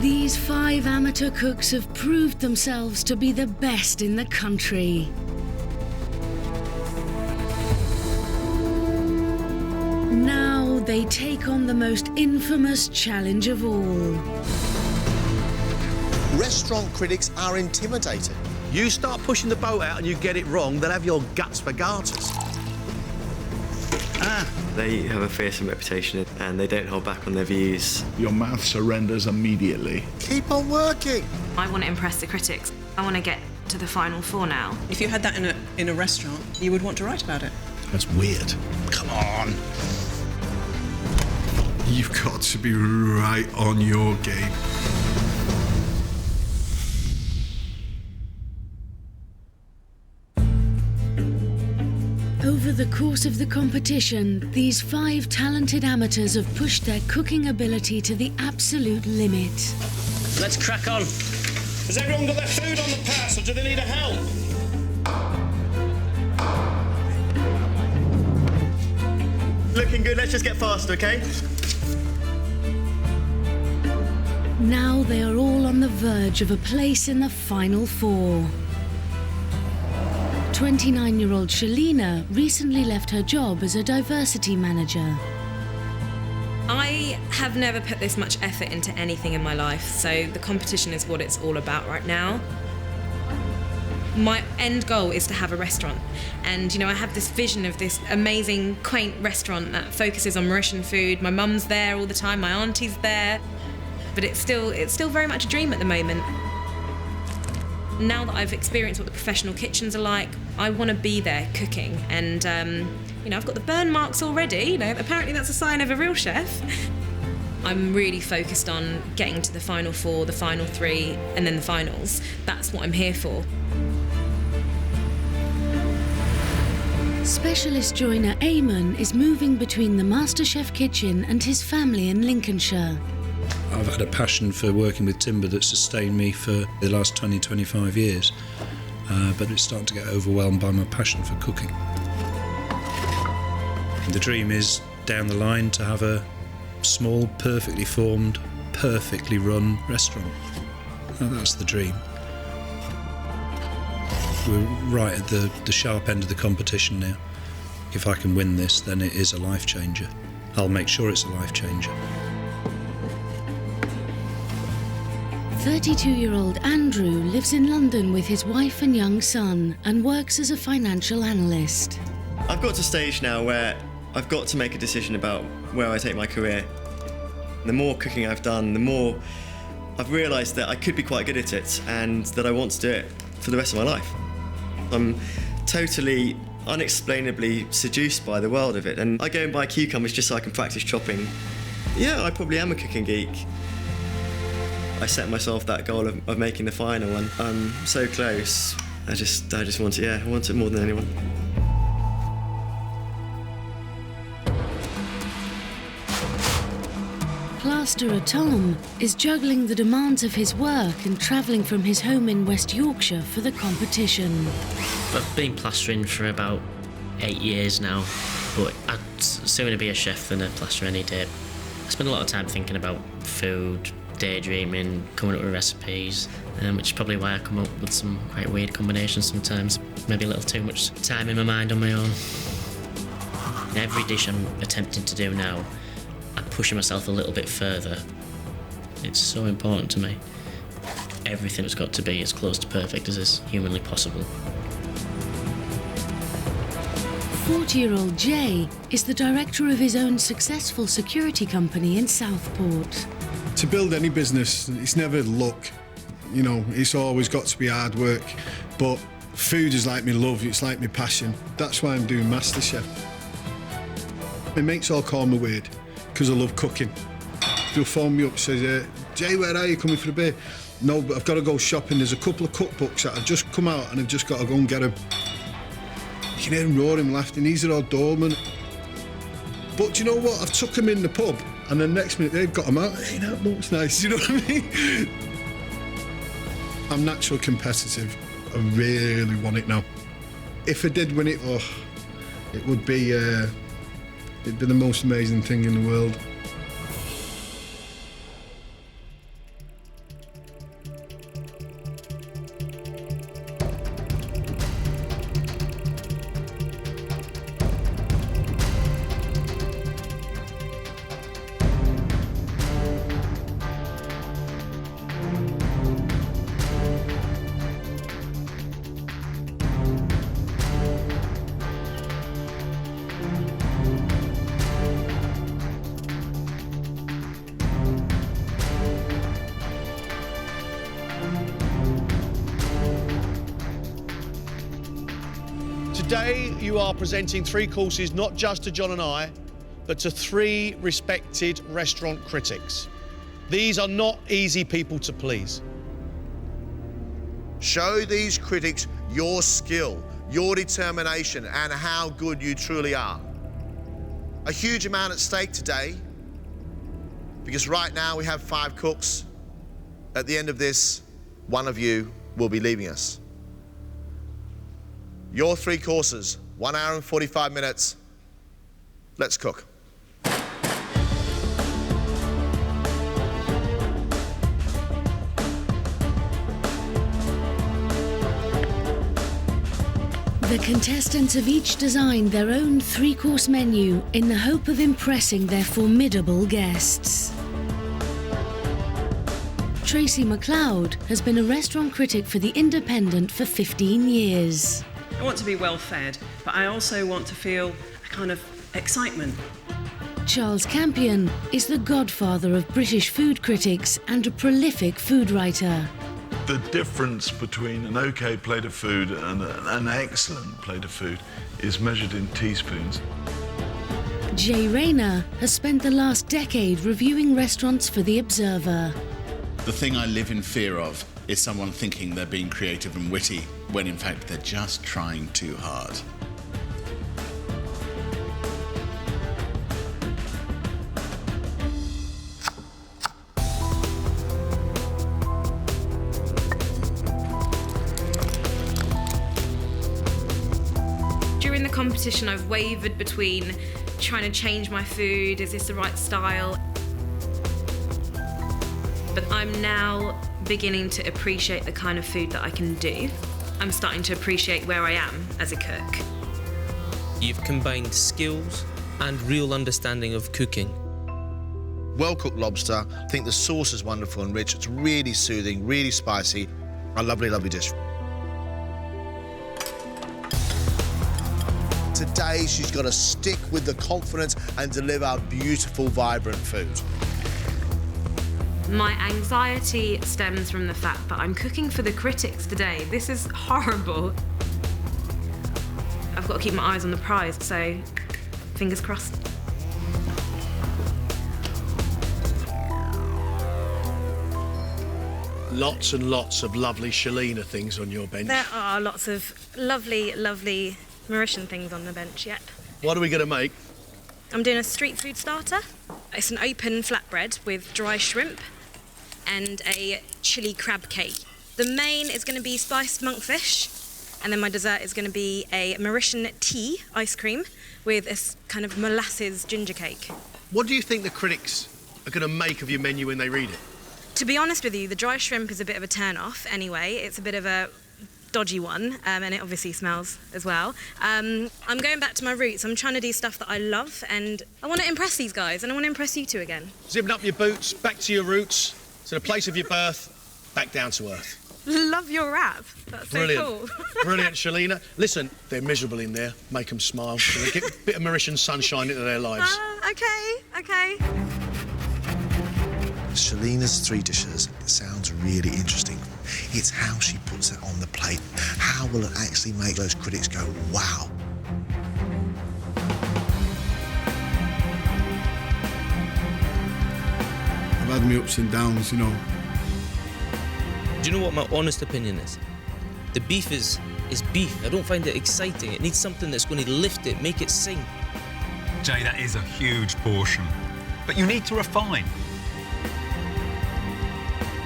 These 5 amateur cooks have proved themselves to be the best in the country. Now they take on the most infamous challenge of all. Restaurant critics are intimidated. You start pushing the boat out and you get it wrong, they'll have your guts for garters. They have a fearsome reputation and they don't hold back on their views. Your mouth surrenders immediately. Keep on working. I want to impress the critics. I want to get to the final 4 now. If you had that in a restaurant, you would want to write about it. That's weird. Come on. You've got to be right on your game. Over the course of the competition, these 5 talented amateurs have pushed their cooking ability to the absolute limit. Let's crack on. Has everyone got their food on the pass, or do they need a help? Looking good, let's just get faster, OK? Now they are all on the verge of a place in the final 4. 29-year-old Shelina recently left her job as a diversity manager. I have never put this much effort into anything in my life, so the competition is what it's all about right now. My end goal is to have a restaurant, and I have this vision of this amazing, quaint restaurant that focuses on Mauritian food. My mum's there all the time, my auntie's there, but it's still very much a dream at the moment. Now that I've experienced what the professional kitchens are like, I want to be there cooking, and I've got the burn marks already. Apparently that's a sign of a real chef. I'm really focused on getting to the final 4, the final 3, and then the finals. That's what I'm here for. Specialist joiner Eamonn is moving between the MasterChef kitchen and his family in Lincolnshire. I've had a passion for working with timber that sustained me for the last 20-25 years, but it's starting to get overwhelmed by my passion for cooking. The dream is, down the line, to have a small, perfectly formed, perfectly run restaurant. That's the dream. We're right at the sharp end of the competition now. If I can win this, then it is a life changer. I'll make sure it's a life changer. 32-year-old Andrew lives in London with his wife and young son and works as a financial analyst. I've got to a stage now where I've got to make a decision about where I take my career. The more cooking I've done, the more I've realised that I could be quite good at it and that I want to do it for the rest of my life. I'm totally, unexplainably seduced by the world of it, and I go and buy cucumbers just so I can practice chopping. Yeah, I probably am a cooking geek. I set myself that goal of making the final, and I'm so close. I just want it, I want it more than anyone. Plasterer Tom is juggling the demands of his work and travelling from his home in West Yorkshire for the competition. I've been plastering for about 8 years now, but I'd sooner be a chef than a plasterer any day. I spend a lot of time thinking about food, daydreaming, coming up with recipes, which is probably why I come up with some quite weird combinations sometimes. Maybe a little too much time in my mind on my own. Every dish I'm attempting to do now, I'm pushing myself a little bit further. It's so important to me. Everything's got to be as close to perfect as is humanly possible. 40-year-old Jay is the director of his own successful security company in Southport. To build any business, it's never luck. It's always got to be hard work. But food is like my love, it's like my passion. That's why I'm doing MasterChef. My mates all call me weird, because I love cooking. They'll phone me up and say, Jay, where are you, coming for a beer? No, but I've got to go shopping. There's a couple of cookbooks that have just come out and I've just got to go and get them. You can hear him roaring, laughing. These are all doormen. But do you know what? I've took them in the pub and then next minute they've got them out. Hey, that looks nice, you know what I mean? I'm naturally competitive. I really want it now. If I did win it, it would be, it'd be the most amazing thing in the world. Today, you are presenting 3 courses not just to John and I, but to 3 respected restaurant critics. These are not easy people to please. Show these critics your skill, your determination, and how good you truly are. A huge amount at stake today, because right now we have 5 cooks. At the end of this, one of you will be leaving us. Your 3 courses, 1 hour and 45 minutes. Let's cook. The contestants have each designed their own 3-course menu in the hope of impressing their formidable guests. Tracy McLeod has been a restaurant critic for The Independent for 15 years. I want to be well fed, but I also want to feel a kind of excitement. Charles Campion is the godfather of British food critics and a prolific food writer. The difference between an OK plate of food and an excellent plate of food is measured in teaspoons. Jay Rayner has spent the last decade reviewing restaurants for The Observer. The thing I live in fear of is someone thinking they're being creative and witty when in fact they're just trying too hard. During the competition, I've wavered between trying to change my food, is this the right style? But I'm now beginning to appreciate the kind of food that I can do. I'm starting to appreciate where I am as a cook. You've combined skills and real understanding of cooking. Well-cooked lobster. I think the sauce is wonderful and rich. It's really soothing, really spicy. A lovely, lovely dish. Today, she's got to stick with the confidence and deliver beautiful, vibrant food. My anxiety stems from the fact that I'm cooking for the critics today. This is horrible. I've got to keep my eyes on the prize, so fingers crossed. Lots and lots of lovely Shelina things on your bench. There are lots of lovely, lovely Mauritian things on the bench, yep. What are we going to make? I'm doing a street food starter. It's an open flatbread with dry shrimp and a chilli crab cake. The main is going to be spiced monkfish, and then my dessert is going to be a Mauritian tea ice cream with a kind of molasses ginger cake. What do you think the critics are going to make of your menu when they read it? To be honest with you, the dry shrimp is a bit of a turn-off anyway. It's a bit of a dodgy one, and it obviously smells as well. I'm going back to my roots. I'm trying to do stuff that I love, and I want to impress these guys, and I want to impress you two again. Zipping up your boots, back to your roots, to the place of your birth, back down to earth. Love your rap. That's Brilliant. so cool. Brilliant, Shelina. Listen, they're miserable in there. Make them smile. So they get a bit of Mauritian sunshine into their lives. Okay. Shelina's 3 dishes sounds really interesting. It's how she puts it on the plate. How will it actually make those critics go, wow? I've had my ups and downs, you know. Do you know what my honest opinion is? The beef is beef. I don't find it exciting. It needs something that's going to lift it, make it sing. Jay, that is a huge portion. But you need to refine.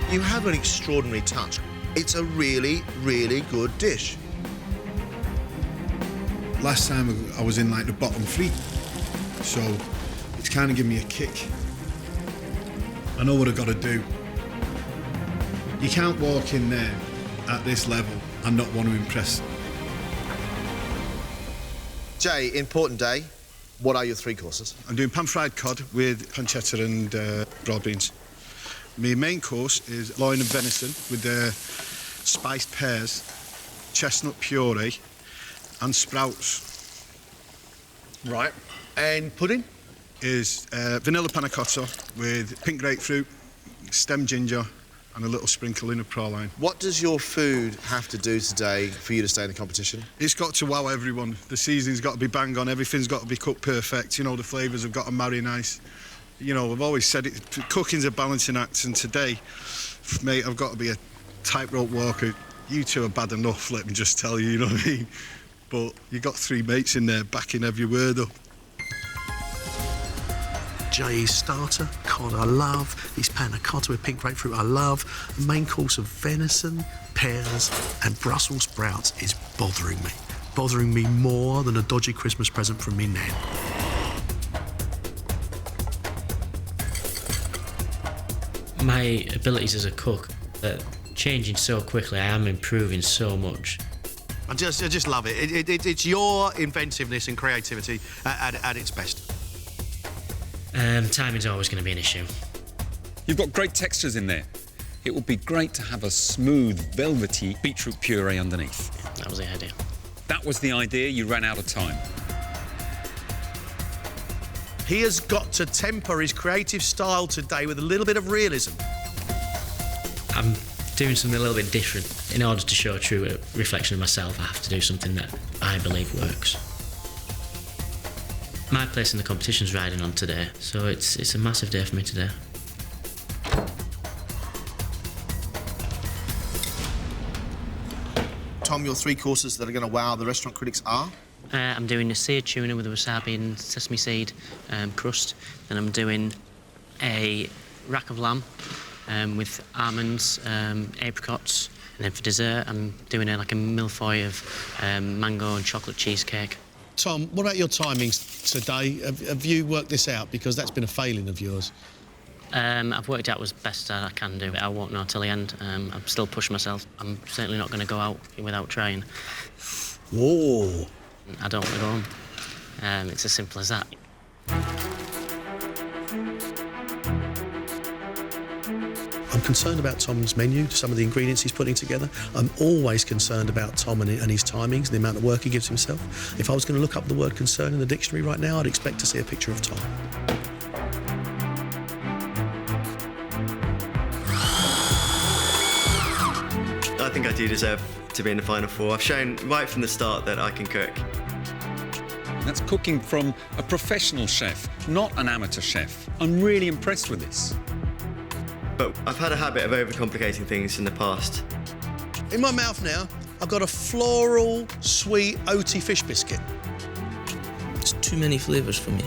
You have an extraordinary touch. It's a really, really good dish. Last time I was in like the bottom 3, so it's kind of given me a kick. I know what I've got to do. You can't walk in there at this level and not want to impress. Jay, important day. What are your 3 courses? I'm doing pan-fried cod with pancetta and broad beans. My main course is loin of venison with spiced pears, chestnut puree and sprouts. Right. And pudding? Is vanilla panna cotta with pink grapefruit, stem ginger and a little sprinkle of praline. What does your food have to do today for you to stay in the competition? It's got to wow everyone. The seasoning's got to be bang on, everything's got to be cooked perfect, you know, the flavours have got to marry nice. You know, I've always said it, cooking's a balancing act, and today, mate, I've got to be a tightrope walker. You two are bad enough, let me just tell you, you know what I mean? But you got 3 mates in there backing every word up. Jay's starter, cod I love, his panna cotta with pink grapefruit I love, the main course of venison, pears and Brussels sprouts is bothering me more than a dodgy Christmas present from me nan. My abilities as a cook are changing so quickly. I am improving so much. I just love it. It's your inventiveness and creativity at its best. Timing's always going to be an issue. You've got great textures in there. It would be great to have a smooth, velvety beetroot puree underneath. That was the idea. That was the idea, you ran out of time. He has got to temper his creative style today with a little bit of realism. I'm doing something a little bit different. In order to show a true reflection of myself, I have to do something that I believe works. My place in the competition's riding on today, so it's a massive day for me today. Tom, your 3 courses that are going to wow the restaurant critics are? I'm doing a seared tuna with a wasabi and sesame seed crust. Then I'm doing a rack of lamb with almonds, apricots. And then for dessert, I'm doing like a millefeuille of mango and chocolate cheesecake. Tom, what about your timings today? Have you worked this out? Because that's been a failing of yours. I've worked out as best I can do. I won't know till the end. I'm still pushing myself. I'm certainly not going to go out without trying. Whoa! I don't want to go home. It's as simple as that. I'm concerned about Tom's menu, some of the ingredients he's putting together. I'm always concerned about Tom and his timings, the amount of work he gives himself. If I was going to look up the word concern in the dictionary right now, I'd expect to see a picture of Tom. I think I do deserve to be in the final 4. I've shown right from the start that I can cook. That's cooking from a professional chef, not an amateur chef. I'm really impressed with this. But I've had a habit of overcomplicating things in the past. In my mouth now, I've got a floral, sweet, oaty fish biscuit. It's too many flavours for me.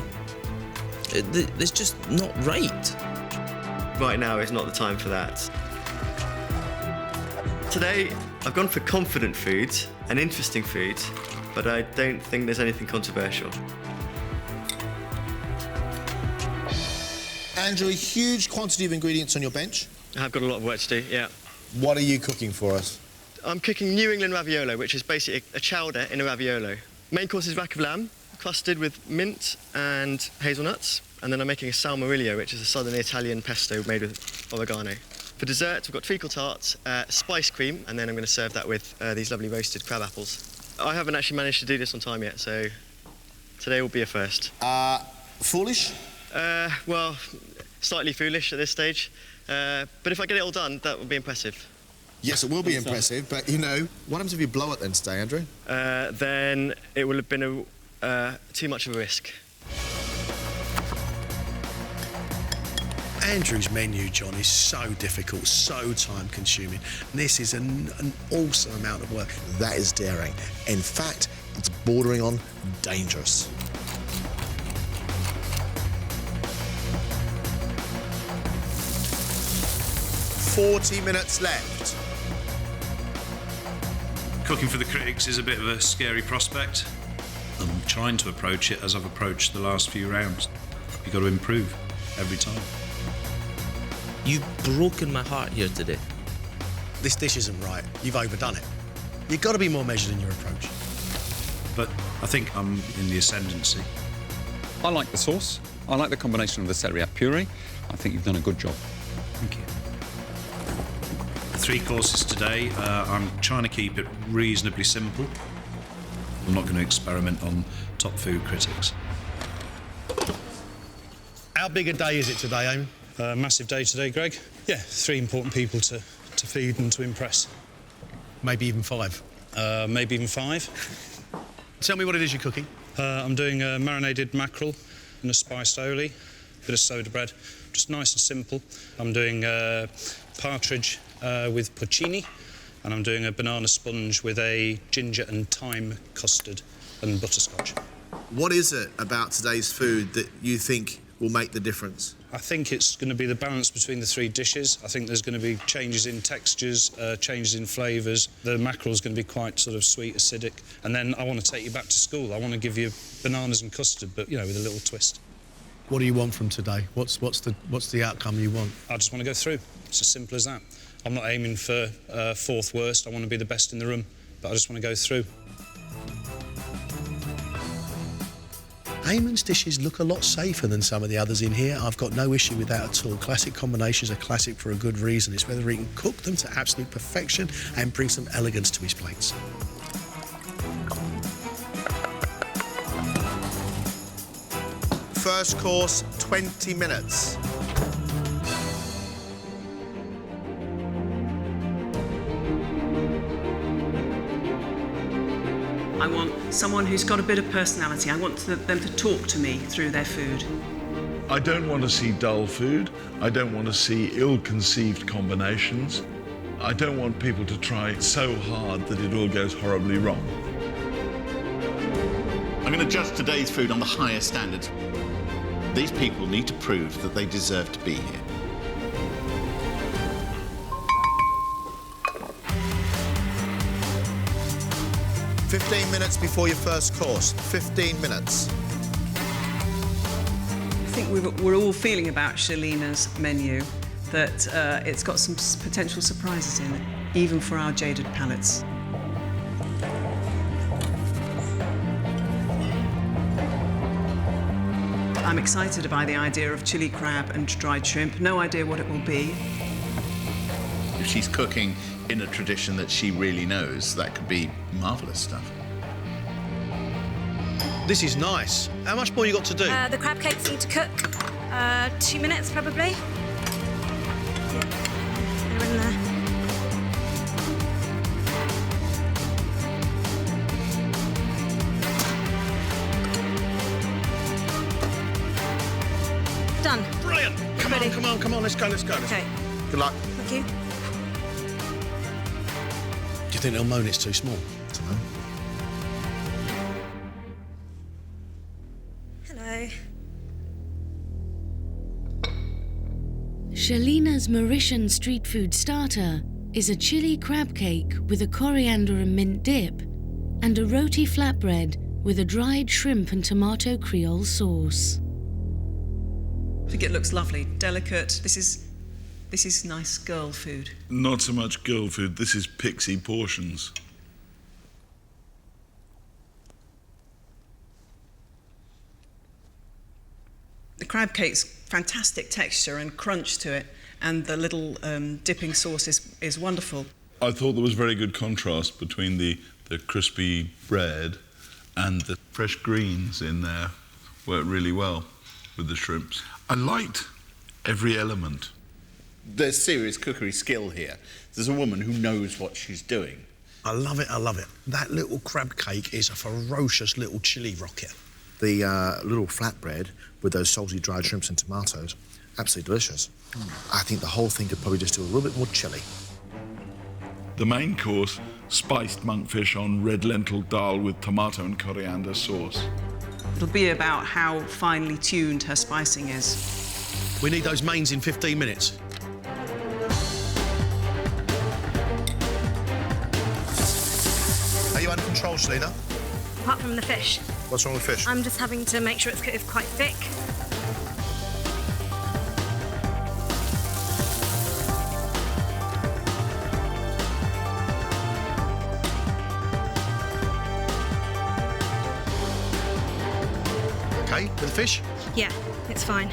It's just not right. Right now is not the time for that. Today, I've gone for confident food and interesting food, but I don't think there's anything controversial. Andrew, a huge quantity of ingredients on your bench. I've got a lot of work to do, yeah. What are you cooking for us? I'm cooking New England raviolo, which is basically a chowder in a raviolo. Main course is rack of lamb, crusted with mint and hazelnuts. And then I'm making a salmorillo, which is a southern Italian pesto made with oregano. For dessert, we've got treacle tarts, spice cream, and then I'm going to serve that with these lovely roasted crab apples. I haven't actually managed to do this on time yet, so today will be a first. Foolish? Well, slightly foolish at this stage. But if I get it all done, that will be impressive. Yes, it will be impressive, but, you know, what happens if you blow it then today, Andrew? Then it will have been too much of a risk. Andrew's menu, John, is so difficult, so time-consuming. This is an awesome amount of work. That is daring. In fact, it's bordering on dangerous. "40 minutes left." Cooking for the critics is a bit of a scary prospect. I'm trying to approach it as I've approached the last few rounds. You've got to improve every time. You've broken my heart here today. This dish isn't right. You've overdone it. You've got to be more measured in your approach. But I think I'm in the ascendancy. I like the sauce. I like the combination of the celery puree. I think you've done a good job. Thank you. The 3 courses today, I'm trying to keep it reasonably simple. I'm not going to experiment on top food critics. How big a day is it today, Eamonn? Massive day today, Greg. Yeah, 3 important people to feed and to impress. Maybe even 5. Maybe even 5. Tell me what it is you're cooking. I'm doing a marinated mackerel and a spiced aioli, bit of soda bread, just nice and simple. I'm doing partridge with porcini, and I'm doing a banana sponge with a ginger and thyme custard and butterscotch. What is it about today's food that you think will make the difference? I think it's going to be the balance between the 3 dishes. I think there's going to be changes in textures, changes in flavours. The mackerel's going to be quite sort of sweet, acidic. And then I want to take you back to school. I want to give you bananas and custard, but, you know, with a little twist. What do you want from today? What's the outcome you want? I just want to go through. It's as simple as that. I'm not aiming for 4th worst. I want to be the best in the room, but I just want to go through. Eamonn's dishes look a lot safer than some of the others in here. I've got no issue with that at all. Classic combinations are classic for a good reason. It's whether he can cook them to absolute perfection and bring some elegance to his plates. First course, 20 minutes. I want someone who's got a bit of personality. I want them to talk to me through their food. I don't want to see dull food. I don't want to see ill-conceived combinations. I don't want people to try so hard that it all goes horribly wrong. I'm going to judge today's food on the highest standards. These people need to prove that they deserve to be here. "15 minutes before your first course. 15 minutes. I think we're all feeling about Shelina's menu that it's got some potential surprises in it, even for our jaded palates. I'm excited by the idea of chili crab and dried shrimp. No idea what it will be. If she's cooking in a tradition that she really knows, that could be marvellous stuff. This is nice. How much more you got to do? The crab cakes need to cook 2 minutes, probably. Yeah, they're in there. Done. Brilliant. Come on, let's go. Okay. Good luck. Thank you. Do you think they'll moan it's too small? Hello. Shelina's Mauritian street food starter is a chili crab cake with a coriander and mint dip, and a roti flatbread with a dried shrimp and tomato Creole sauce. I think it looks lovely, delicate. This is nice girl food. Not so much girl food, this is pixie portions. The crab cake's fantastic texture and crunch to it, and the little dipping sauce is wonderful. I thought there was very good contrast between the crispy bread and the fresh greens in there. Worked really well with the shrimps. I liked every element. There's serious cookery skill here. There's a woman who knows what she's doing. I love it. That little crab cake is a ferocious little chili rocket. The little flatbread with those salty dried shrimps and tomatoes, absolutely delicious. I think the whole thing could probably just do a little bit more chili. The main course, spiced monkfish on red lentil dal with tomato and coriander sauce. It'll be about how finely tuned her spicing is. We need those mains in 15 minutes. Are you under control, Shelina? Apart from the fish. What's wrong with fish? I'm just having to make sure it's quite thick. Okay, with the fish? Yeah, it's fine.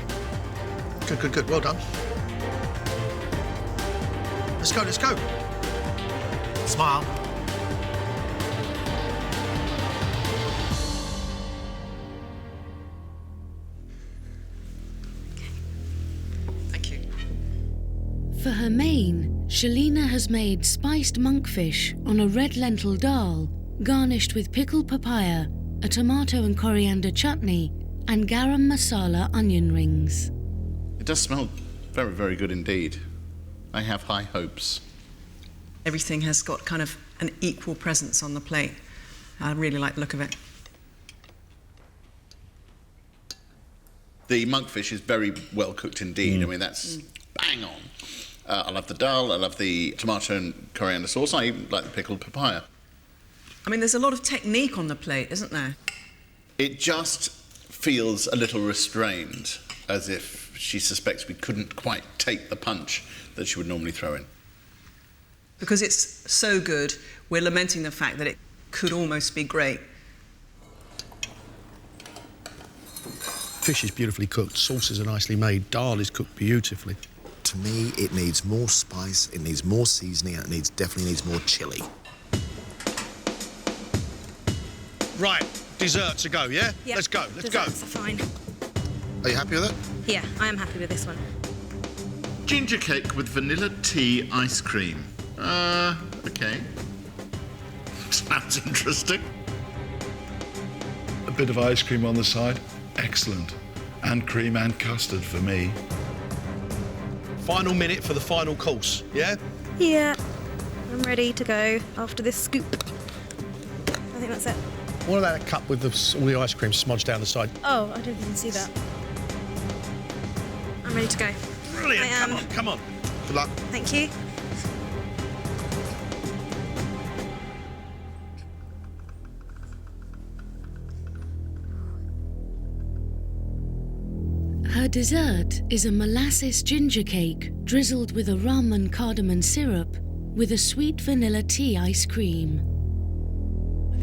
Good. Well done. Let's go. Smile. For her main, Shelina has made spiced monkfish on a red lentil dal, garnished with pickled papaya, a tomato and coriander chutney, and garam masala onion rings. It does smell very, very good indeed. I have high hopes. Everything has got kind of an equal presence on the plate. I really like the look of it. The monkfish is very well cooked indeed. I mean, that's bang on. I love the dal, I love the tomato and coriander sauce. I even like the pickled papaya. I mean, there's a lot of technique on the plate, isn't there? It just feels a little restrained, as if she suspects we couldn't quite take the punch that she would normally throw in. Because it's so good, we're lamenting the fact that it could almost be great. Fish is beautifully cooked, sauces are nicely made, dal is cooked beautifully. To me, it needs more spice, it needs more seasoning, and it definitely needs more chilli. Right, dessert to go, yeah? Yeah, Let's go, let's desserts go. are fine. Are you happy with it? Yeah, I am happy with this one. Ginger cake with vanilla tea ice cream. Okay. Sounds interesting. A bit of ice cream on the side, excellent. And cream and custard for me. Final minute for the final course, yeah? Yeah, I'm ready to go after this scoop. I think that's it. What about a cup with all the ice cream smudged down the side? Oh, I didn't even see that. I'm ready to go. Brilliant, I am. come on, come on. Good luck. Thank you. Her dessert is a molasses ginger cake drizzled with a rum and cardamom syrup with a sweet vanilla tea ice cream.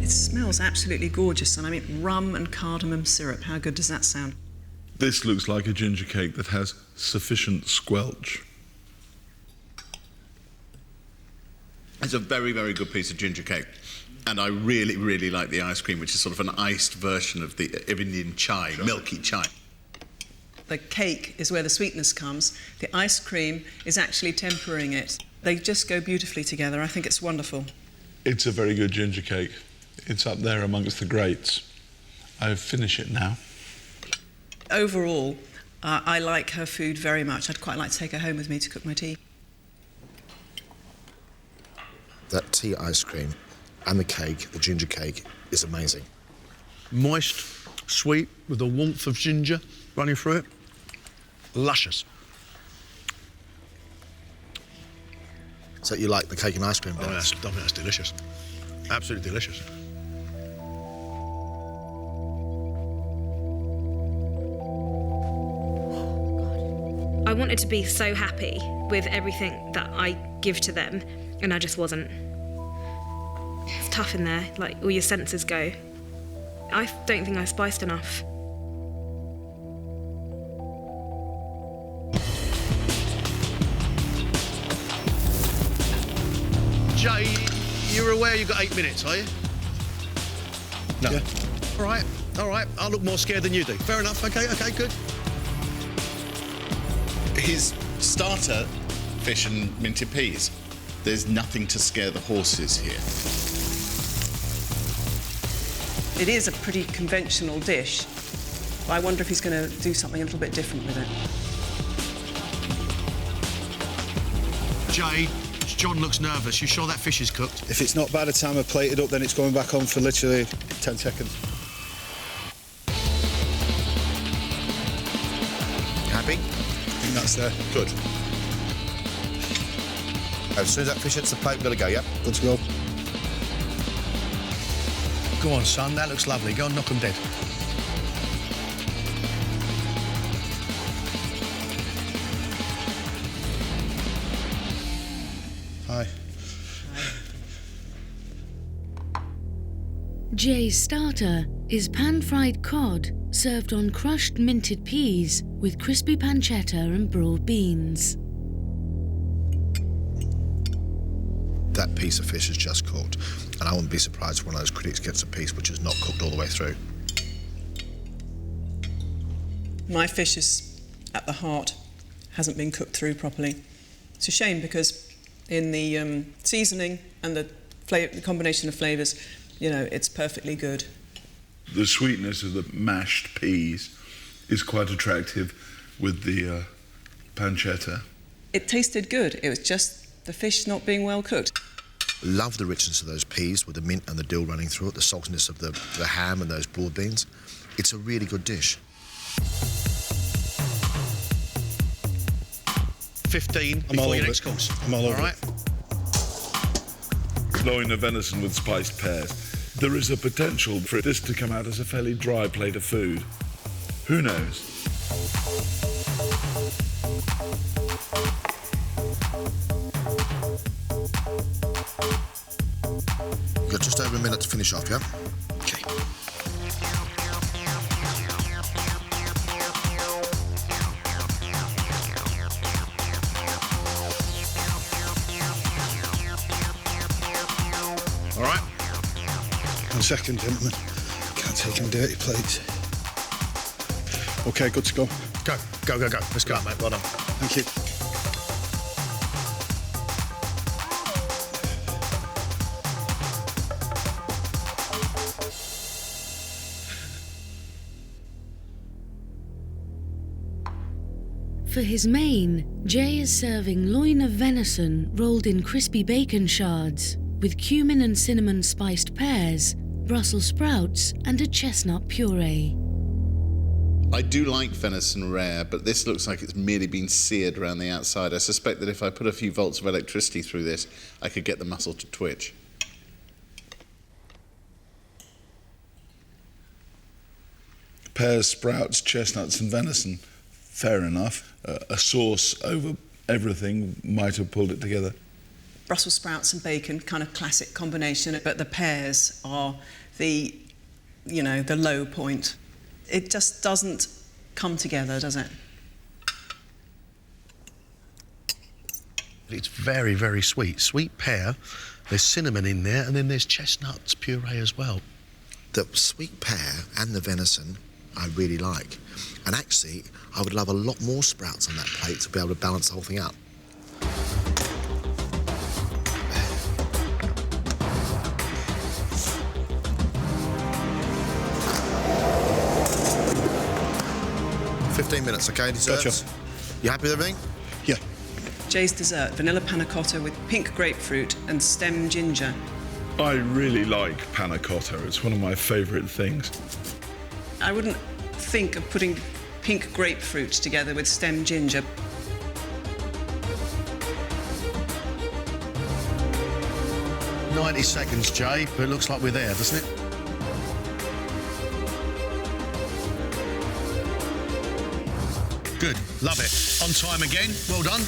It smells absolutely gorgeous, and I mean, rum and cardamom syrup, how good does that sound? This looks like a ginger cake that has sufficient squelch. It's a very, very good piece of ginger cake. And I really, really like the ice cream, which is sort of an iced version of Indian chai, milky chai. The cake is where the sweetness comes. The ice cream is actually tempering it. They just go beautifully together. I think it's wonderful. It's a very good ginger cake. It's up there amongst the greats. I'll finish it now. Overall, I like her food very much. I'd quite like to take her home with me to cook my tea. That tea ice cream and the cake, the ginger cake, is amazing. Moist, sweet, with the warmth of ginger running through it. Luscious. So you like the cake and ice cream bit? Oh, I think that's delicious. Absolutely delicious. I wanted to be so happy with everything that I give to them, and I just wasn't. It's tough in there, like all your senses go. I don't think I spiced enough. Jay, you're aware you've got 8 minutes, are you? No. Yeah. All right. I'll look more scared than you do. Fair enough. Okay, good. His starter, fish and minted peas. There's nothing to scare the horses here. It is a pretty conventional dish, but I wonder if he's going to do something a little bit different with it. Jay, John looks nervous. You sure that fish is cooked? If it's not by the time I plate it up, then it's going back on for literally 10 seconds. Happy? I think that's there. Good. As soon as that fish hits the plate, we've got to go, yeah? Good to go. Go on, son, that looks lovely. Go and knock them dead. Hi. Jay's starter is pan-fried cod served on crushed minted peas with crispy pancetta and broad beans. That piece of fish is just cooked, and I wouldn't be surprised if one of those critics gets a piece which is not cooked all the way through. My fish is at the heart, hasn't been cooked through properly. It's a shame because in the seasoning and the combination of flavours, you know, it's perfectly good. The sweetness of the mashed peas is quite attractive with the pancetta. It tasted good. It was just the fish not being well cooked. Love the richness of those peas with the mint and the dill running through it, the saltiness of the ham and those broad beans. It's a really good dish. 15 before your next course. I'm all over right. Loin of venison with spiced pears. There is a potential for this to come out as a fairly dry plate of food. Who knows? You've got just over a minute to finish off, yeah? Okay. All right. 1 second, gentlemen. Can't take any dirty plates. OK, good to go. Go. Let's go, mate. Well done. Thank you. For his main, Jay is serving loin of venison rolled in crispy bacon shards with cumin and cinnamon spiced pears, Brussels sprouts and a chestnut puree. I do like venison rare, but this looks like it's merely been seared around the outside. I suspect that if I put a few volts of electricity through this, I could get the muscle to twitch. Pears, sprouts, chestnuts and venison. Fair enough. A sauce over everything might have pulled it together. Brussels sprouts and bacon, kind of classic combination, but the pears are the, you know, the low point. It just doesn't come together, does it? It's very, very sweet. Sweet pear, there's cinnamon in there, and then there's chestnuts puree as well. The sweet pear and the venison I really like. And actually, I would love a lot more sprouts on that plate to be able to balance the whole thing out. Minutes, okay, desserts. Gotcha. You happy with everything? Yeah. Jay's dessert, vanilla panna cotta with pink grapefruit and stem ginger. I really like panna cotta. It's one of my favourite things. I wouldn't think of putting pink grapefruit together with stem ginger. "90 seconds, Jay, but it looks like we're there, doesn't it?" Good, love it. On time again, well done.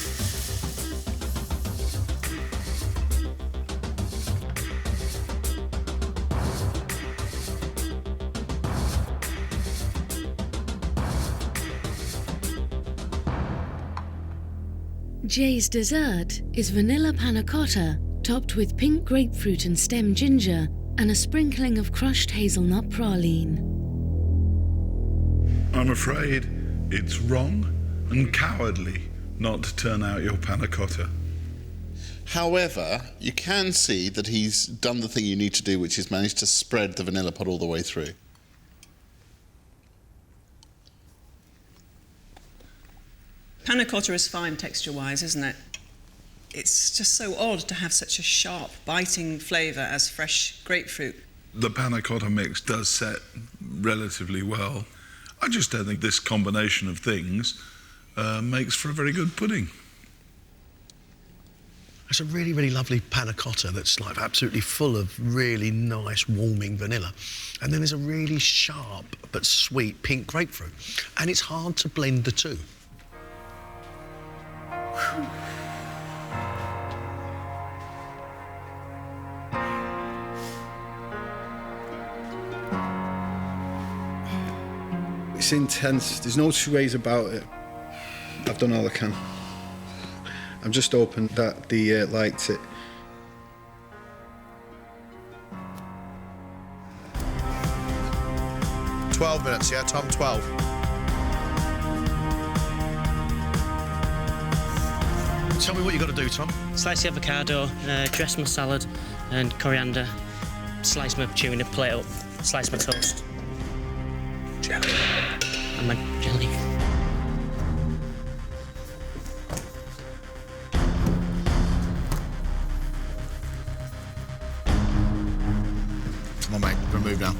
Jay's dessert is vanilla panna cotta topped with pink grapefruit and stem ginger and a sprinkling of crushed hazelnut praline. I'm afraid it's wrong and cowardly not to turn out your panna cotta. However, you can see that he's done the thing you need to do, which is managed to spread the vanilla pod all the way through. Panna cotta is fine texture-wise, isn't it? It's just so odd to have such a sharp, biting flavour as fresh grapefruit. The panna cotta mix does set relatively well. I just don't think this combination of things makes for a very good pudding. It's a really, really lovely panna cotta that's like absolutely full of really nice, warming vanilla. And then there's a really sharp but sweet pink grapefruit. And it's hard to blend the two. It's intense. There's no two ways about it. I've done all I can. I'm just hoping that they liked it. "12 minutes, yeah, Tom? 12. Tell me what you've got to do, Tom. Slice the avocado, dress my salad and coriander, slice my tuna, plate up, slice my toast. Jelly. And my jelly. Come on, mate, we're gonna move now.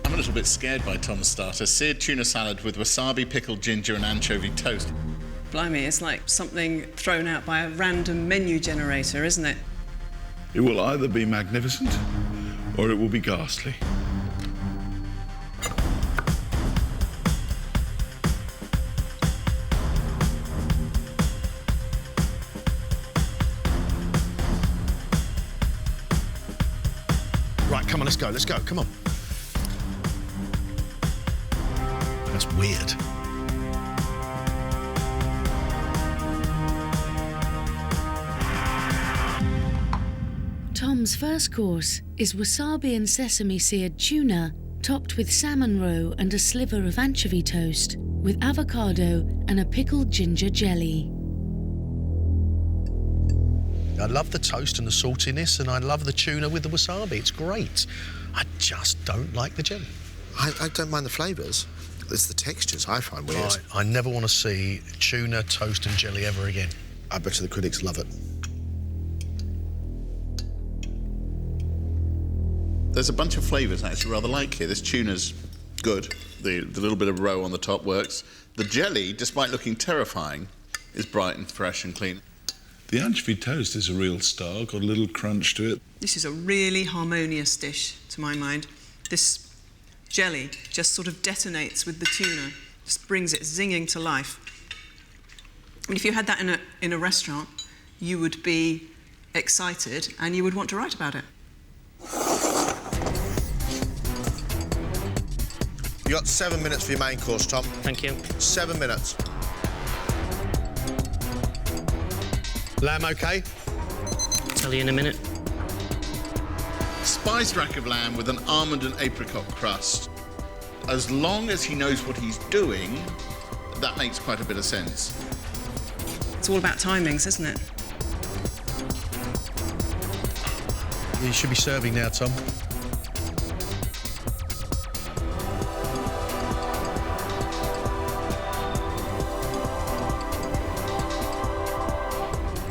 I'm a little bit scared by Tom's starter. Seared tuna salad with wasabi, pickled ginger and anchovy toast. Blimey, it's like something thrown out by a random menu generator, isn't it? It will either be magnificent or it will be ghastly. Right, come on, let's go, come on. That's weird. Tom's first course is wasabi and sesame seared tuna, topped with salmon roe and a sliver of anchovy toast, with avocado and a pickled ginger jelly. I love the toast and the saltiness, and I love the tuna with the wasabi. It's great. I just don't like the jelly. I don't mind the flavours. It's the textures I find weird. I never want to see tuna, toast and jelly ever again. I bet you the critics love it. There's a bunch of flavours I actually rather like here. This tuna's good. The little bit of roe on the top works. The jelly, despite looking terrifying, is bright and fresh and clean. The anchovy toast is a real star, got a little crunch to it. This is a really harmonious dish, to my mind. This jelly just sort of detonates with the tuna, just brings it zinging to life. And if you had that in a restaurant, you would be excited and you would want to write about it. You got 7 minutes for your main course, Tom. Thank you. 7 minutes. Lamb okay? Tell you in a minute. Spiced rack of lamb with an almond and apricot crust. As long as he knows what he's doing, that makes quite a bit of sense. It's all about timings, isn't it? You should be serving now, Tom.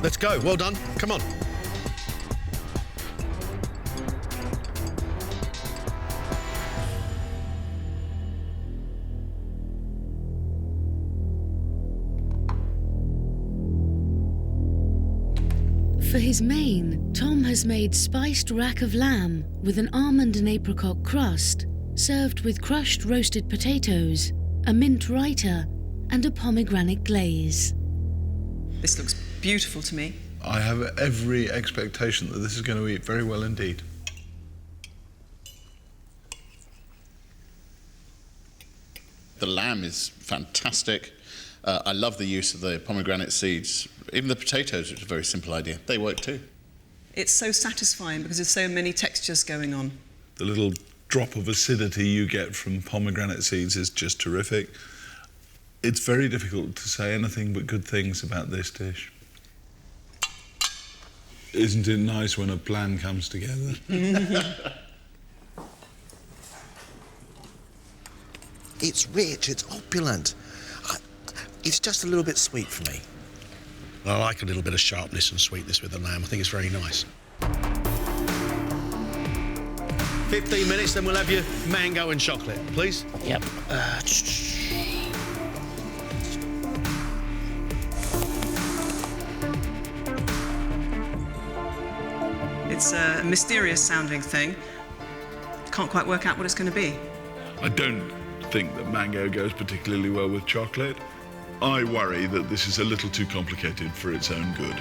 Let's go. Well done. Come on. For his main, Tom has made spiced rack of lamb with an almond and apricot crust, served with crushed roasted potatoes, a mint raita, and a pomegranate glaze. This looks beautiful to me. I have every expectation that this is going to eat very well indeed. The lamb is fantastic. I love the use of the pomegranate seeds. Even the potatoes, which is a very simple idea, they work too. It's so satisfying because there's so many textures going on. The little drop of acidity you get from pomegranate seeds is just terrific. It's very difficult to say anything but good things about this dish. Isn't it nice when a plan comes together? It's rich, it's opulent. It's just a little bit sweet for me. I like a little bit of sharpness and sweetness with the lamb. I think it's very nice. 15 minutes, then we'll have your mango and chocolate, please. Yep. It's a mysterious sounding thing. Can't quite work out what it's going to be. I don't think that mango goes particularly well with chocolate. I worry that this is a little too complicated for its own good.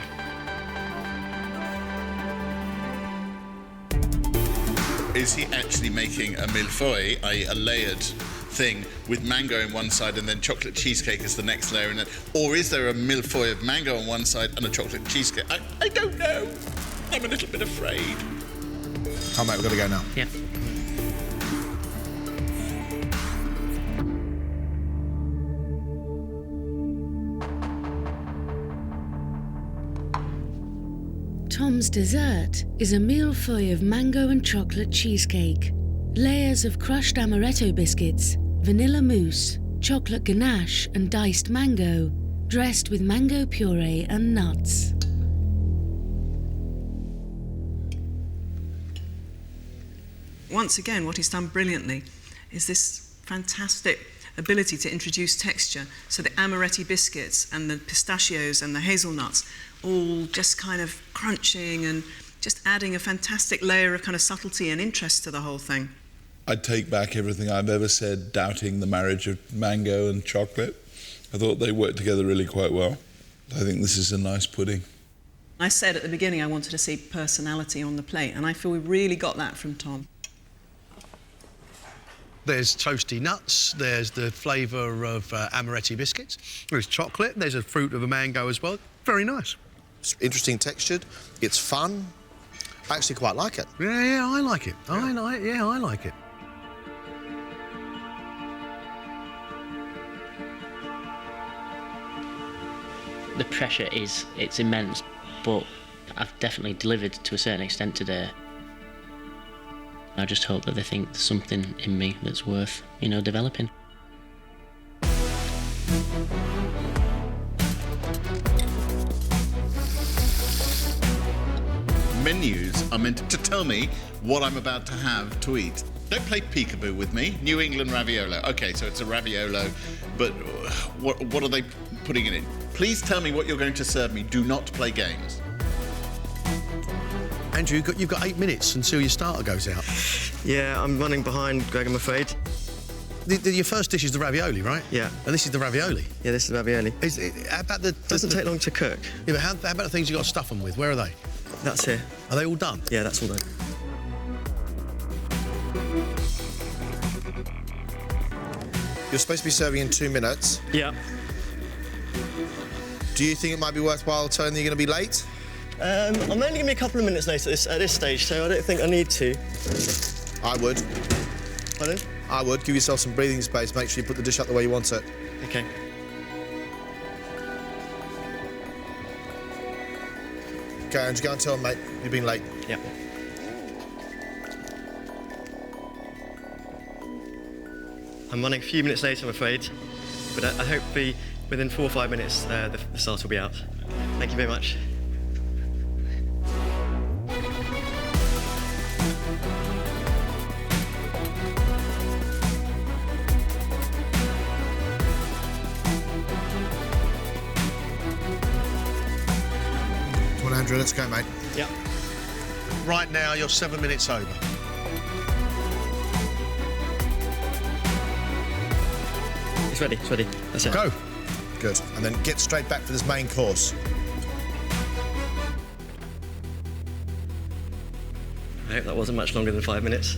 Is he actually making a millefeuille, i.e. a layered thing with mango on one side and then chocolate cheesecake as the next layer in it? Or is there a millefeuille of mango on one side and a chocolate cheesecake? I don't know. I'm a little bit afraid. Oh, mate, we've got to go now. Yeah. Tom's dessert is a millefeuille of mango and chocolate cheesecake, layers of crushed amaretto biscuits, vanilla mousse, chocolate ganache and diced mango, dressed with mango puree and nuts. Once again, what he's done brilliantly is this fantastic ability to introduce texture. So the amaretti biscuits and the pistachios and the hazelnuts all just kind of crunching and just adding a fantastic layer of kind of subtlety and interest to the whole thing. I'd take back everything I've ever said doubting the marriage of mango and chocolate. I thought they worked together really quite well. I think this is a nice pudding. I said at the beginning I wanted to see personality on the plate, and I feel we really got that from Tom. There's toasty nuts, there's the flavour of amaretti biscuits, there's chocolate, there's a fruit of a mango as well. Very nice. It's interesting textured, it's fun. I actually quite like it. Yeah, I like it. I like it. The pressure it's immense, but I've definitely delivered to a certain extent today. I just hope that they think there's something in me that's worth, developing. Menus are meant to tell me what I'm about to have to eat. Don't play peekaboo with me. New England raviolo. Okay, so it's a raviolo, but what are they putting it in? Please tell me what you're going to serve me. Do not play games. Andrew, you've got 8 minutes until your starter goes out. Yeah, I'm running behind, Greg, I'm afraid. Your first dish is the ravioli, right? Yeah. And this is the ravioli? Yeah, this is the ravioli. How about the... Doesn't take long to cook. Yeah, but how about the things you've got to stuff them with? Where are they? That's here. Are they all done? Yeah, that's all done. You're supposed to be serving in 2 minutes. Yeah. Do you think it might be worthwhile telling them you're going to be late? I'm only going to be a couple of minutes late at this stage, so I don't think I need to. I would. Pardon? I would. Give yourself some breathing space. Make sure you put the dish up the way you want it. OK. OK, Andrew, go and tell them, mate. You've been late. Yeah. I'm running a few minutes late, I'm afraid, but I hope within 4 or 5 minutes the starter will be out. Thank you very much. Come on, Andrew, let's go, mate. Yeah. Right now, you're 7 minutes over. It's ready, That's it. Go. Good. And then get straight back for this main course. I hope that wasn't much longer than 5 minutes.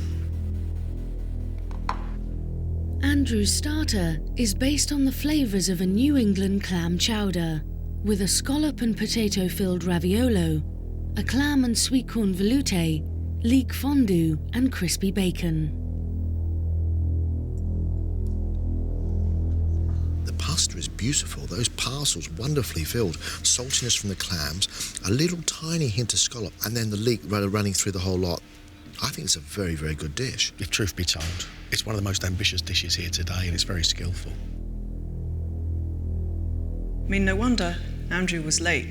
Andrew's starter is based on the flavours of a New England clam chowder, with a scallop and potato-filled raviolo, a clam and sweet corn velouté, leek fondue and crispy bacon. The pasta is beautiful. Those parcels wonderfully filled. Saltiness from the clams, a little tiny hint of scallop, and then the leek running through the whole lot. I think it's a very, very good dish. If truth be told, it's one of the most ambitious dishes here today, and it's very skillful. I mean, no wonder Andrew was late.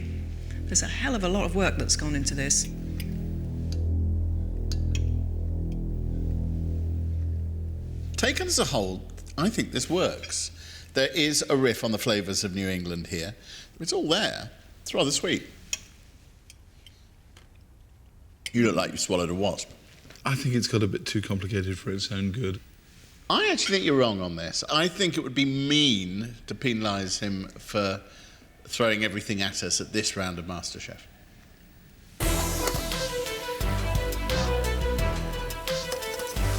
There's a hell of a lot of work that's gone into this. Taken as a whole, I think this works. There is a riff on the flavours of New England here. It's all there. It's rather sweet. You look like you swallowed a wasp. I think it's got a bit too complicated for its own good. I actually think you're wrong on this. I think it would be mean to penalise him for throwing everything at us at this round of MasterChef.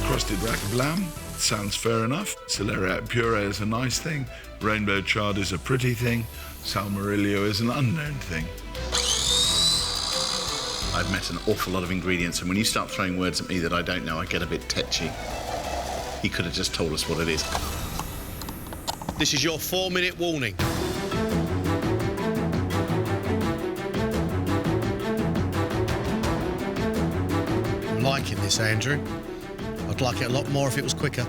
Crusted rack of lamb sounds fair enough. Celeriac puree is a nice thing. Rainbow chard is a pretty thing. Salmorillo is an unknown thing. I've met an awful lot of ingredients, and when you start throwing words at me that I don't know, I get a bit tetchy. He could have just told us what it is. This is your 4-minute warning. liking this, Andrew. I'd like it a lot more if it was quicker.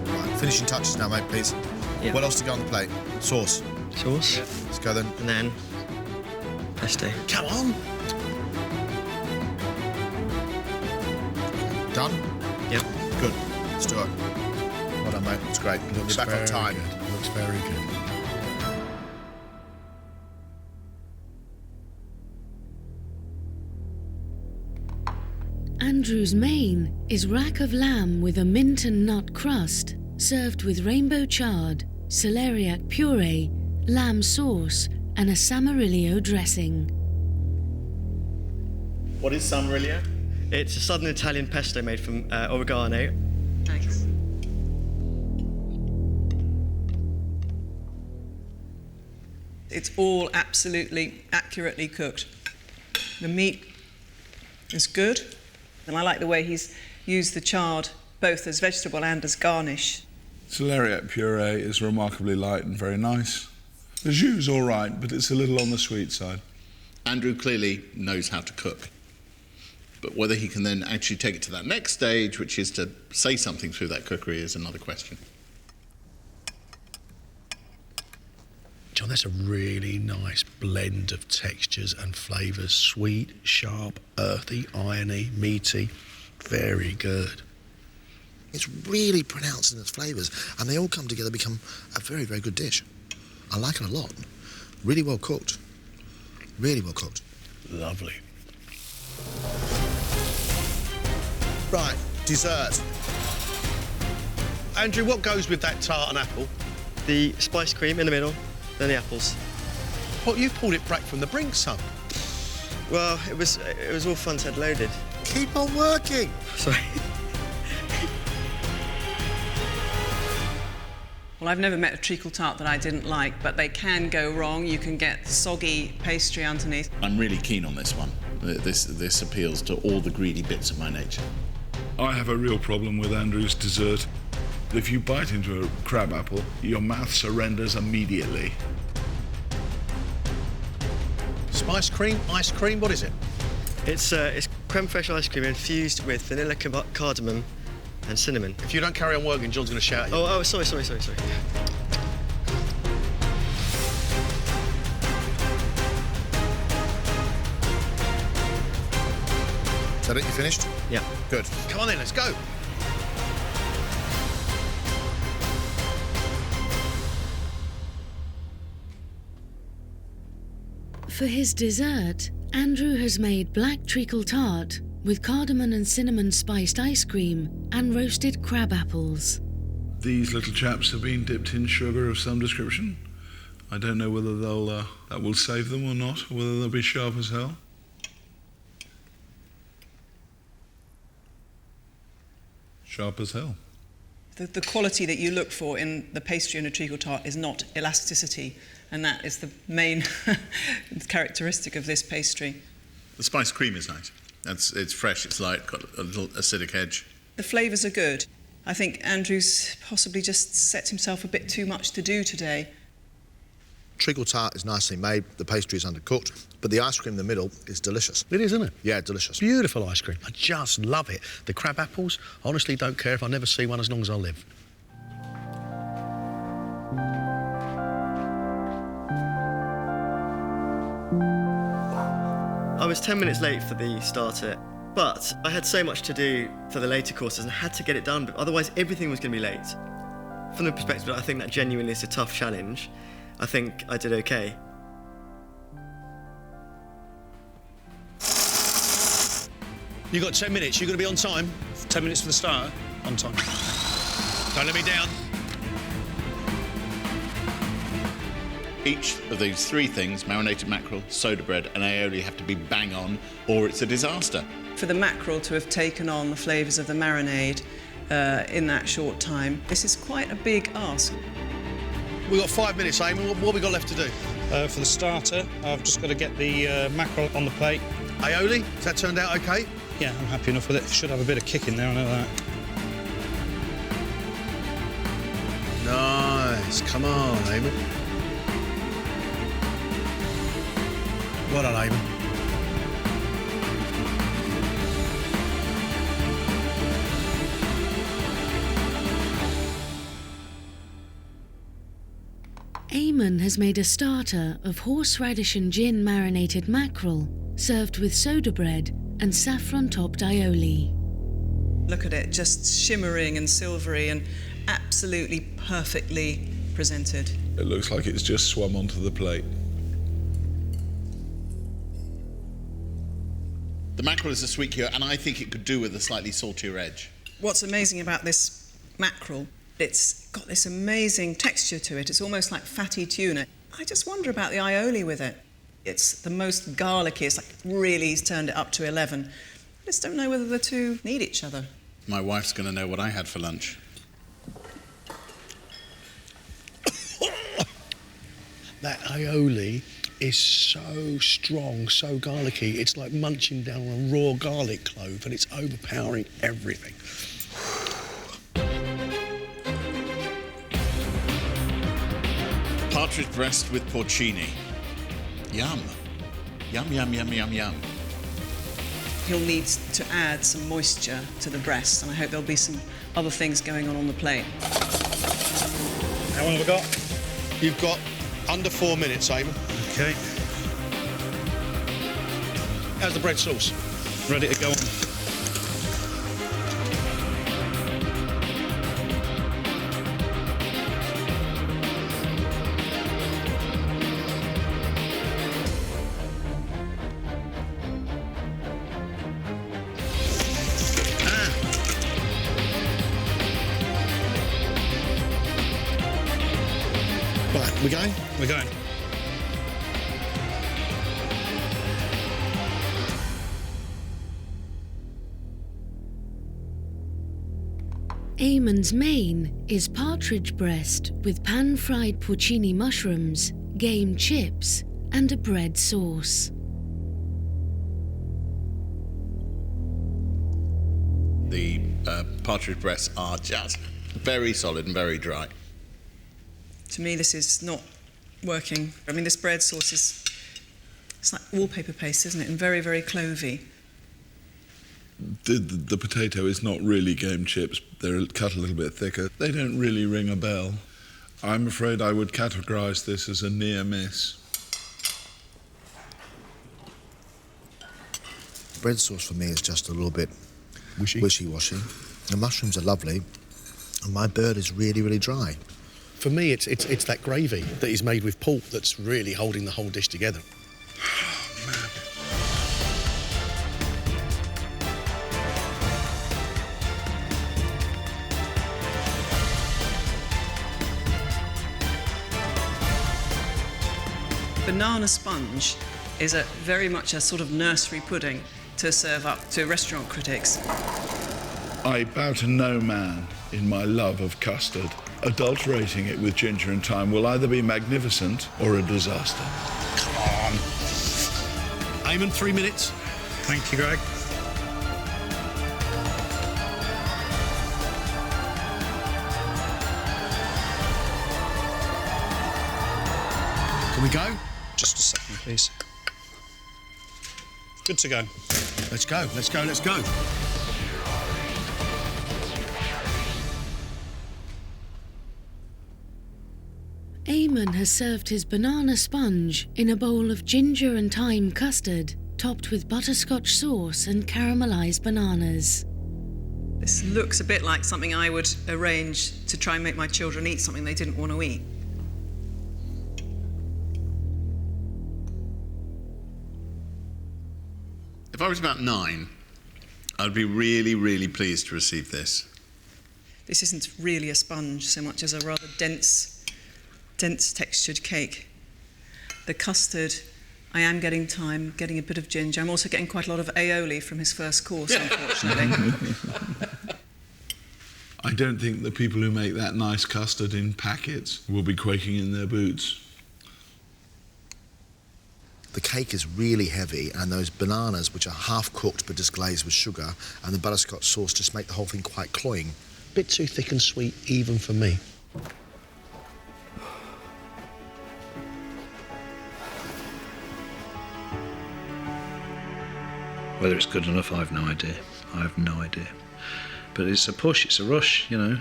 Right, finishing touches now, mate, please. Yeah. What else to go on the plate? Sauce. Sauce. Yeah. Let's go then. And then pesto. Come on. Done? Yep. Good. Let's do it. Well done, mate. It's great. You're back on time. Good. Looks very good. Andrew's main is rack of lamb with a mint and nut crust, served with rainbow chard, celeriac puree, lamb sauce, and a samarillo dressing. What is samarillo? It's a southern Italian pesto made from oregano. Thanks. It's all absolutely accurately cooked. The meat is good, and I like the way he's used the chard both as vegetable and as garnish. Celeriac puree is remarkably light and very nice. The jus all right, but it's a little on the sweet side. Andrew clearly knows how to cook. But whether he can then actually take it to that next stage, which is to say something through that cookery, is another question. John, that's a really nice blend of textures and flavours. Sweet, sharp, earthy, irony, meaty. Very good. It's really pronounced in its flavours, and they all come together to become a very, very good dish. I like it a lot. Really well cooked. Really well cooked. Lovely. Right, dessert. Andrew, what goes with that tart and apple? The spice cream in the middle, then the apples. What, you pulled it back from the brink, son? Well, it was all front head loaded. Keep on working. Sorry. Well, I've never met a treacle tart that I didn't like, but they can go wrong. You can get soggy pastry underneath. I'm really keen on this one. This appeals to all the greedy bits of my nature. I have a real problem with Andrew's dessert. If you bite into a crab apple, your mouth surrenders immediately. Spice cream, ice cream, what is it? It's creme fraiche ice cream infused with vanilla, cardamom and cinnamon. If you don't carry on working, John's going to shout at you. Oh, sorry. Is that it? You finished? Yeah. Good. Come on then, let's go. For his dessert, Andrew has made black treacle tart with cardamom and cinnamon spiced ice cream and roasted crab apples. These little chaps have been dipped in sugar of some description. I don't know whether that will save them or not, or whether they'll be sharp as hell. Sharp as hell. The quality that you look for in the pastry and a treacle tart is not elasticity, and that is the main characteristic of this pastry. The spice cream is nice. It's fresh, it's light, got a little acidic edge. The flavours are good. I think Andrew's possibly just set himself a bit too much to do today. Treacle tart is nicely made, the pastry is undercooked, but the ice cream in the middle is delicious. It is, isn't it? Yeah, delicious. Beautiful ice cream. I just love it. The crab apples, honestly don't care if I never see one as long as I live. I was 10 minutes late for the starter, but I had so much to do for the later courses and had to get it done, but otherwise everything was going to be late. From the perspective that I think that genuinely is a tough challenge, I think I did okay. You've got 10 minutes, you're going to be on time. 10 minutes for the starter, on time. Don't let me down. Each of these three things, marinated mackerel, soda bread and aioli, have to be bang on, or it's a disaster. For the mackerel to have taken on the flavours of the marinade in that short time, this is quite a big ask. We've got 5 minutes, Eamonn. What have we got left to do? For the starter, I've just got to get the mackerel on the plate. Aioli, has that turned out OK? Yeah, I'm happy enough with it. Should have a bit of kick in there, I know that. Nice. Come on, Eamonn. Well done, Eamonn. Eamonn has made a starter of horseradish and gin marinated mackerel, served with soda bread and saffron-topped aioli. Look at it, just shimmering and silvery and absolutely perfectly presented. It looks like it's just swum onto the plate. The mackerel is a sweet cure, and I think it could do with a slightly saltier edge. What's amazing about this mackerel, it's got this amazing texture to it. It's almost like fatty tuna. I just wonder about the aioli with it. It's the most garlicky. It's like really he's turned it up to 11. I just don't know whether the two need each other. My wife's going to know what I had for lunch. That aioli is so strong, so garlicky. It's like munching down on a raw garlic clove, and it's overpowering everything. Partridge breast with porcini. Yum. Yum, yum, yum, yum, yum. He'll need to add some moisture to the breast, and I hope there'll be some other things going on the plate. How long have we got? You've got under 4 minutes, Eamonn. Okay. How's the bread sauce? Ready to go on. Right, we going? We're going. Eamonn's main is partridge breast with pan-fried porcini mushrooms, game chips, and a bread sauce. The partridge breasts are just very solid and very dry. To me, this is not working. I mean, this bread sauce it's like wallpaper paste, isn't it? And very, very clovey. The potato is not really game chips. They're cut a little bit thicker. They don't really ring a bell. I'm afraid I would categorise this as a near miss. Bread sauce for me is just a little bit wishy-washy. The mushrooms are lovely, and my bird is really, really dry. For me, it's that gravy that is made with pork that's really holding the whole dish together. Banana sponge is very much a sort of nursery pudding to serve up to restaurant critics. I bow to no man in my love of custard. Adulterating it with ginger and thyme will either be magnificent or a disaster. Come on. Eamonn, 3 minutes. Thank you, Greg. Can we go? Just a second, please. Good to go. Let's go, let's go, let's go. Eamonn has served his banana sponge in a bowl of ginger and thyme custard, topped with butterscotch sauce and caramelised bananas. This looks a bit like something I would arrange to try and make my children eat something they didn't want to eat. If I was about 9, I'd be really, really pleased to receive this. This isn't really a sponge so much as a rather dense textured cake. The custard, I am getting thyme, getting a bit of ginger. I'm also getting quite a lot of aioli from his first course, unfortunately. I don't think the people who make that nice custard in packets will be quaking in their boots. The cake is really heavy, and those bananas, which are half cooked but just glazed with sugar, and the butterscotch sauce just make the whole thing quite cloying. Bit too thick and sweet, even for me. Whether it's good enough, I have no idea. I have no idea. But it's a push, it's a rush, you know.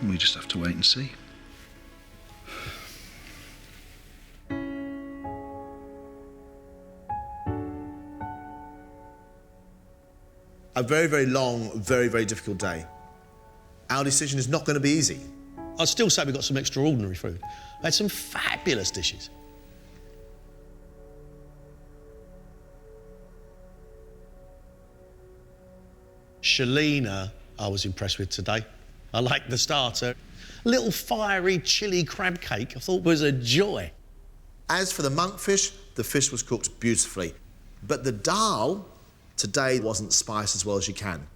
We just have to wait and see. A very, very long, very, very difficult day. Our decision is not going to be easy. I'd still say we got some extraordinary food. I had some fabulous dishes. Shelina, I was impressed with today. I liked the starter. Little fiery chili crab cake I thought was a joy. As for the monkfish, the fish was cooked beautifully. But the dal today wasn't spiced as well as you can.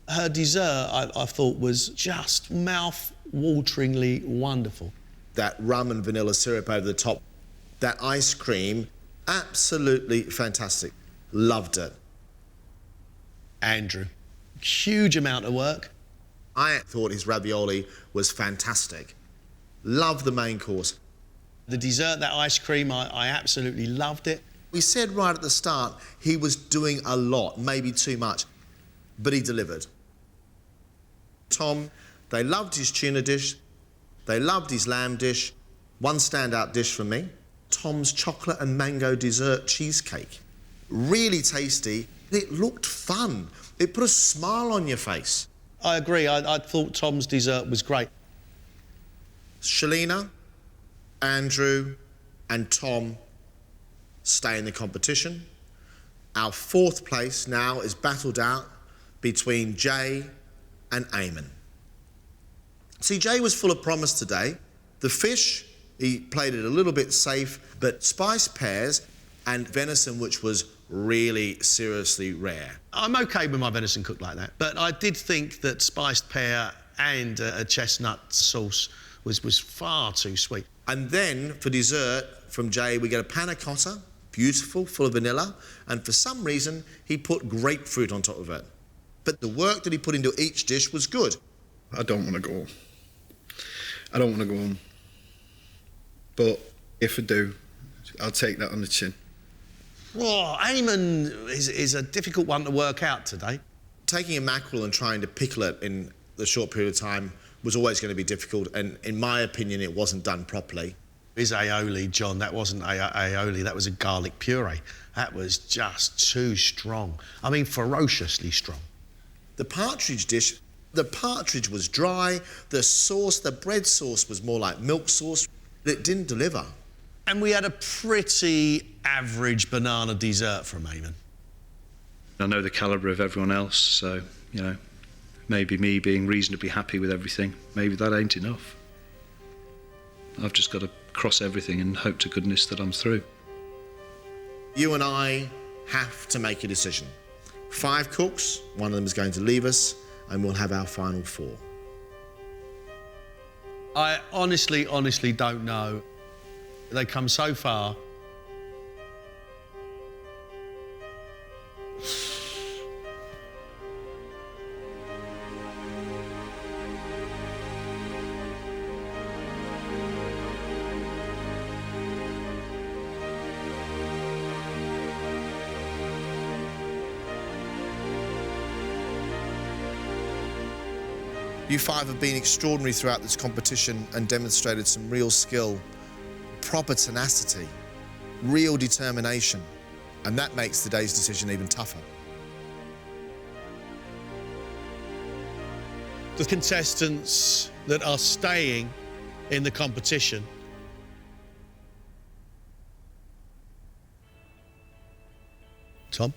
Her dessert, I thought, was just mouth-wateringly wonderful. That rum and vanilla syrup over the top, that ice cream, absolutely fantastic. Loved it. Andrew, huge amount of work. I thought his ravioli was fantastic. Loved the main course. The dessert, that ice cream, I absolutely loved it. We said right at the start he was doing a lot, maybe too much, but he delivered. Tom, they loved his tuna dish, they loved his lamb dish. One standout dish for me, Tom's chocolate and mango dessert cheesecake. Really tasty. It looked fun. It put a smile on your face. I agree. I thought Tom's dessert was great. Shelina, Andrew and Tom stay in the competition. Our fourth place now is battled out between Jay and Eamonn. See, Jay was full of promise today. The fish, he played it a little bit safe, but spiced pears and venison, which was really seriously rare. I'm OK with my venison cooked like that, but I did think that spiced pear and a chestnut sauce was far too sweet. And then, for dessert, from Jay, we get a panna cotta, beautiful, full of vanilla, and for some reason, he put grapefruit on top of it. But the work that he put into each dish was good. I don't want to go home. I don't want to go home. But if I do, I'll take that on the chin. Oh, Eamonn is a difficult one to work out today. Taking a mackerel and trying to pickle it in the short period of time was always going to be difficult, and in my opinion, it wasn't done properly. Is aioli, John, that wasn't aioli, that was a garlic puree. That was just too strong. I mean, ferociously strong. The partridge dish, the partridge was dry, the sauce, the bread sauce was more like milk sauce. It didn't deliver. And we had a pretty average banana dessert from Eamonn. I know the calibre of everyone else, so, you know, maybe me being reasonably happy with everything, maybe that ain't enough. I've just got to cross everything and hope to goodness that I'm through. You and I have to make a decision. 5 cooks, one of them is going to leave us, and we'll have our final 4. I honestly don't know. They come so far. You 5 have been extraordinary throughout this competition and demonstrated some real skill, proper tenacity, real determination, and that makes today's decision even tougher. The contestants that are staying in the competition Tom,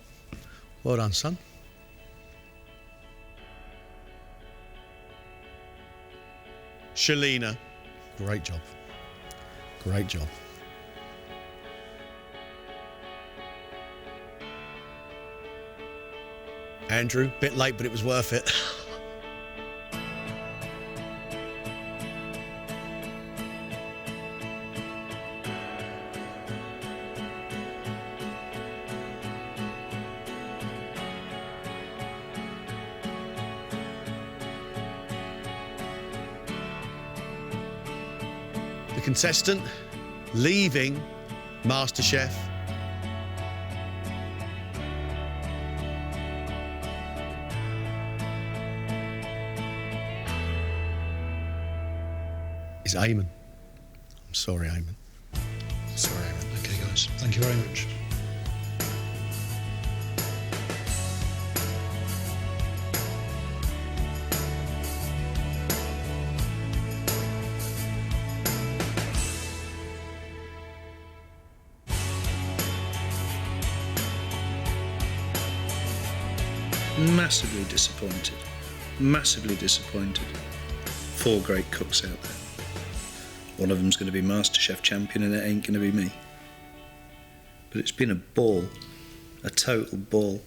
well done, son. Shelina, great job. Great job. Andrew, bit late, but it was worth it. The contestant leaving MasterChef is Eamonn. I'm Sorry, Eamonn. Sorry, Eamonn. Okay, guys. Thank you very much. Massively disappointed. Massively disappointed. 4 great cooks out there. One of them's going to be MasterChef champion and it ain't going to be me. But it's been a ball. A total ball.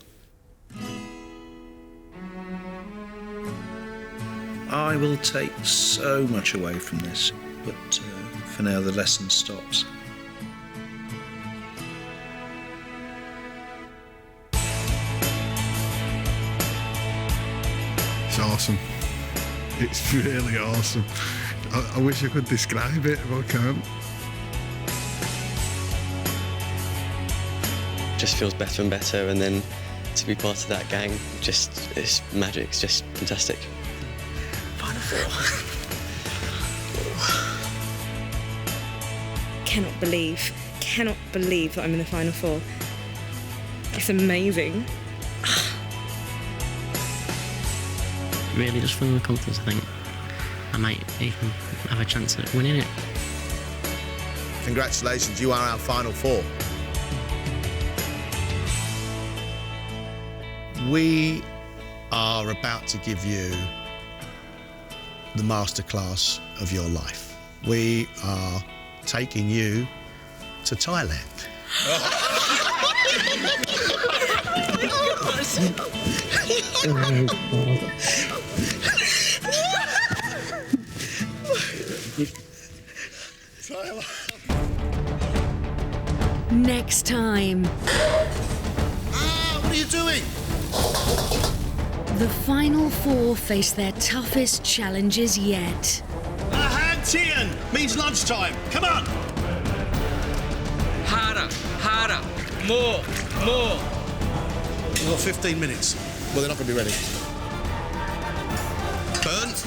I will take so much away from this, but for now the lesson stops. It's awesome. It's really awesome. I wish I could describe it, but I can't. Just feels better and better, and then to be part of that gang, just it's magic. It's just fantastic. Final 4. Cannot believe that I'm in the final 4. It's amazing. Really, just from the contest, I think I might even have a chance at winning it. Congratulations, you are our final 4. We are about to give you the masterclass of your life. We are taking you to Thailand. Next time. What are you doing? The final 4 face their toughest challenges yet. Hantian means lunchtime. Come on. Harder, more. We've got 15 minutes. Well, they're not going to be ready. Burnt.